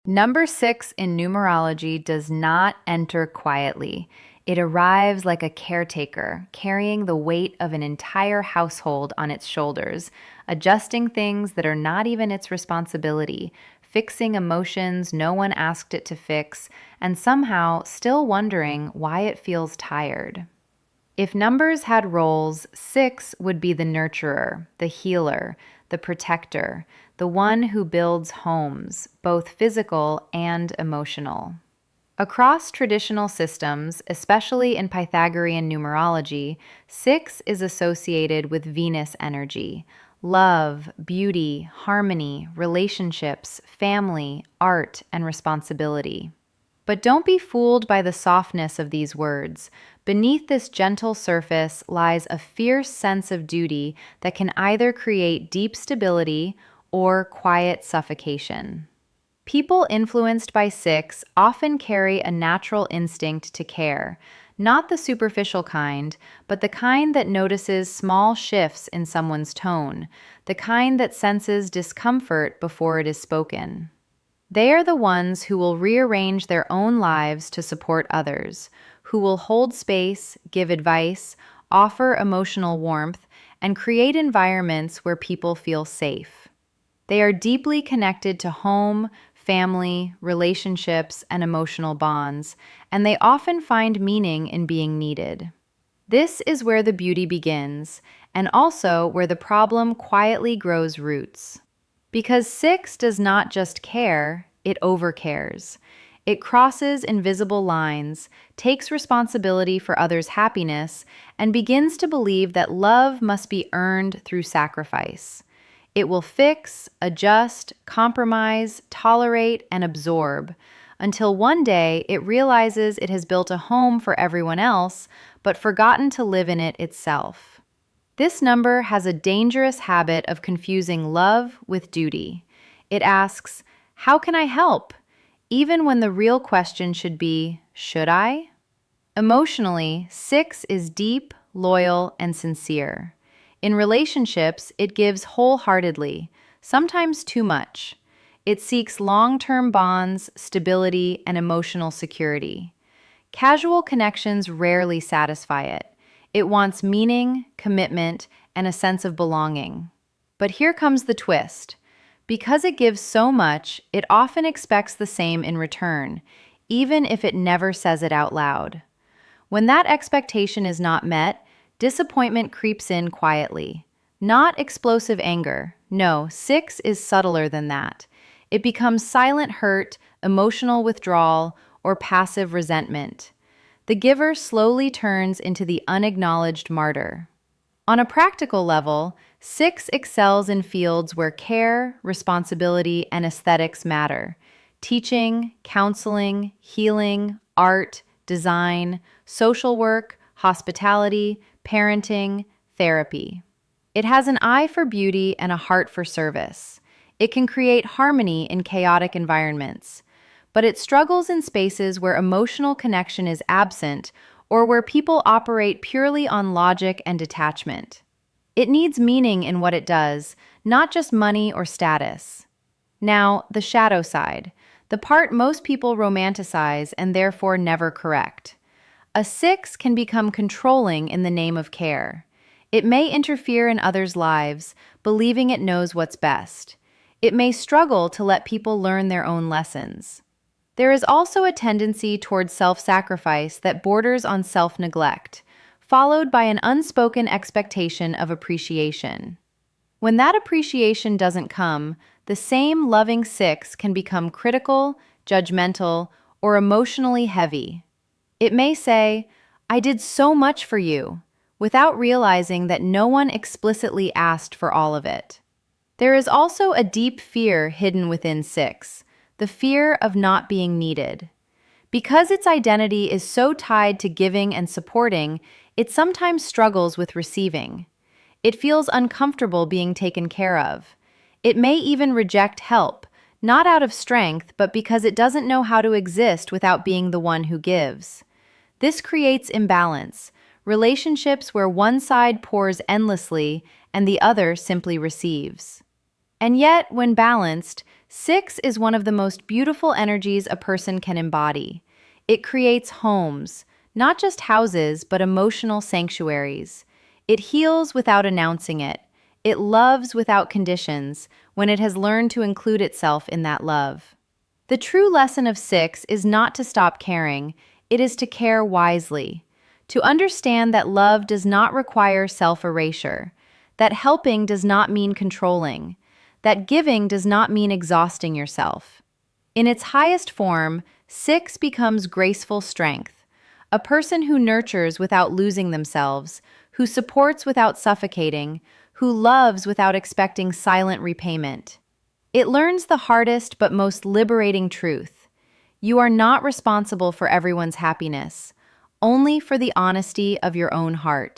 Number 6 in numerology does not enter quietly. It arrives like a caretaker, carrying the weight of an entire household on its shoulders, adjusting things that are not even its responsibility, fixing emotions no one asked it to fix, and somehow still wondering why it feels tired. If numbers had roles, 6 would be the nurturer, the healer, the protector, the one who builds homes, both physical and emotional. Across traditional systems, especially in Pythagorean numerology, 6 is associated with Venus energy, love, beauty, harmony, relationships, family, art, and responsibility. But don't be fooled by the softness of these words. Beneath this gentle surface lies a fierce sense of duty that can either create deep stability or quiet suffocation. People influenced by 6 often carry a natural instinct to care, not the superficial kind, but the kind that notices small shifts in someone's tone, the kind that senses discomfort before it is spoken. They are the ones who will rearrange their own lives to support others, who will hold space, give advice, offer emotional warmth, and create environments where people feel safe. They are deeply connected to home, family, relationships, and emotional bonds, and they often find meaning in being needed. This is where the beauty begins, and also where the problem quietly grows roots. Because 6 does not just care, it overcares. It crosses invisible lines, takes responsibility for others' happiness, and begins to believe that love must be earned through sacrifice. It will fix, adjust, compromise, tolerate, and absorb, until one day it realizes it has built a home for everyone else, but forgotten to live in it itself. This number has a dangerous habit of confusing love with duty. It asks, "How can I help?" even when the real question should be, "Should I?" Emotionally, 6 is deep, loyal, and sincere. In relationships, it gives wholeheartedly, sometimes too much. It seeks long-term bonds, stability, and emotional security. Casual connections rarely satisfy it. It wants meaning, commitment, and a sense of belonging. But here comes the twist. Because it gives so much, it often expects the same in return, even if it never says it out loud. When that expectation is not met, disappointment creeps in quietly. Not explosive anger. No, 6 is subtler than that. It becomes silent hurt, emotional withdrawal, or passive resentment. The giver slowly turns into the unacknowledged martyr. On a practical level, 6 excels in fields where care, responsibility, and aesthetics matter. Teaching, counseling, healing, art, design, social work, hospitality, parenting, therapy. It has an eye for beauty and a heart for service. It can create harmony in chaotic environments, but it struggles in spaces where emotional connection is absent or where people operate purely on logic and detachment. It needs meaning in what it does, not just money or status. Now, the shadow side, the part most people romanticize and therefore never correct. A 6 can become controlling in the name of care. It may interfere in others' lives, believing it knows what's best. It may struggle to let people learn their own lessons. There is also a tendency toward self-sacrifice that borders on self-neglect, followed by an unspoken expectation of appreciation. When that appreciation doesn't come, the same loving 6 can become critical, judgmental, or emotionally heavy. It may say, "I did so much for you," without realizing that no one explicitly asked for all of it. There is also a deep fear hidden within 6, the fear of not being needed. Because its identity is so tied to giving and supporting, it sometimes struggles with receiving. It feels uncomfortable being taken care of. It may even reject help, not out of strength, but because it doesn't know how to exist without being the one who gives. This creates imbalance, relationships where one side pours endlessly and the other simply receives. And yet, when balanced, 6 is one of the most beautiful energies a person can embody. It creates homes, not just houses, but emotional sanctuaries. It heals without announcing it. It loves without conditions when it has learned to include itself in that love. The true lesson of 6 is not to stop caring, it is to care wisely. To understand that love does not require self-erasure, that helping does not mean controlling, that giving does not mean exhausting yourself. In its highest form, 6 becomes graceful strength, a person who nurtures without losing themselves, who supports without suffocating, who loves without expecting silent repayment. It learns the hardest but most liberating truth. You are not responsible for everyone's happiness, only for the honesty of your own heart.